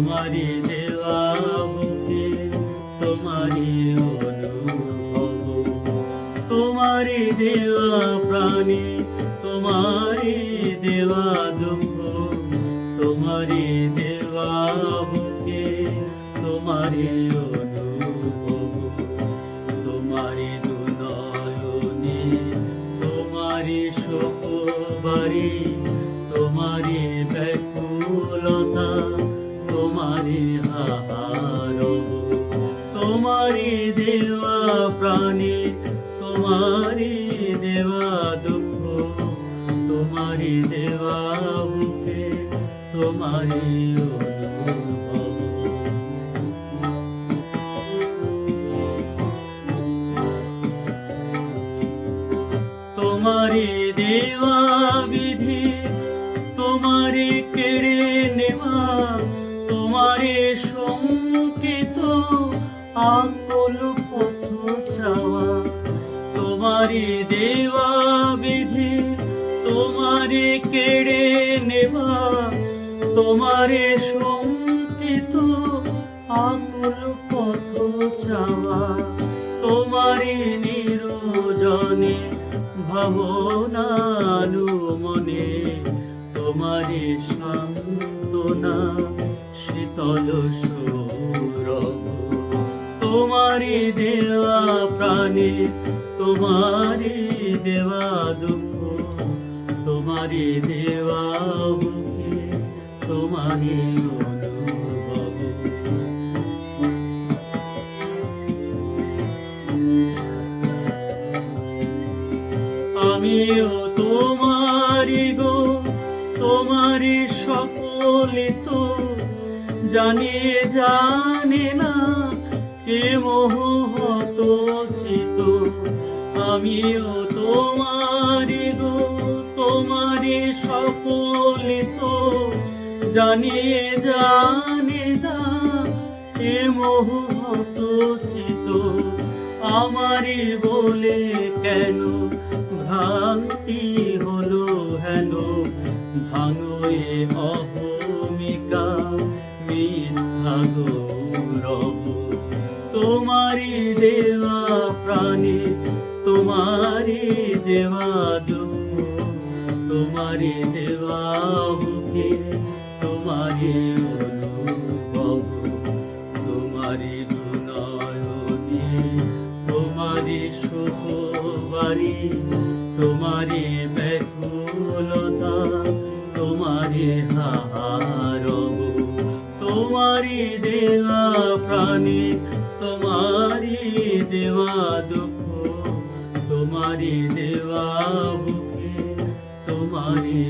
তোমারি দেওয়া বুকে তোমারি অনুভব, তোমারি দেওয়া প্রাণে তোমারি দেওয়া দুঃখ, তোমারি দেওয়া বুকে তোমারি অনুভব, তোমারি দুনয়নে তোমারি শোকবারি, তোমারি ব্যাকুলতা তোমারি হাহারব, তোমারি দেওয়া প্রাণে তোমারি দেওয়া দুঃখ, তোমারি দেওয়া বুকে তোমারি অনুভব। তোমারি দেওয়া বিধি তোমারি কেড়ে নেওয়া, তোমারি সংকিত আকুল পথ চাওয়া, তোমারি দেওয়া বিধি তোমারি কেড়ে নেওয়া, তোমারি সংকিত আকুল পথ চাওয়া, তোমারি নিরজনে ভাবনালু মনে, তোমারি সান্ত্বনা শীতল সৌরভ, তোমারি দেওয়া প্রাণে তোমারি দেওয়া দুঃখ, তোমারি দেওয়া বুকে তোমারি অনুভব। আমিও তোমারি গো, তোমারি সকলিত, জানি জানি না এ মোহ হত চিত। আমিও তোমারি গো, তোমারি সকলিত, জানি জানি না এ মোহ হত চিত। আমারি বলে কেন ভ্রান্তি হলো হেন, ভাঙো এ অহমিকা মিথ্যা গৌরব, তোমারি দেওয়া প্রাণে তোমারি দেওয়া দুঃখ, তোমারি দেওয়া বুকে তোমারি অনুভব, তোমারি দুনয়নে তোমারি শোকবারি, তোমারি ব্যাকুলতা তোমারি হাহারব, তোমারি দেওয়া প্রাণে তোমারি দেওয়া দুঃখ, তোমারি দেওয়া বুকে তোমারি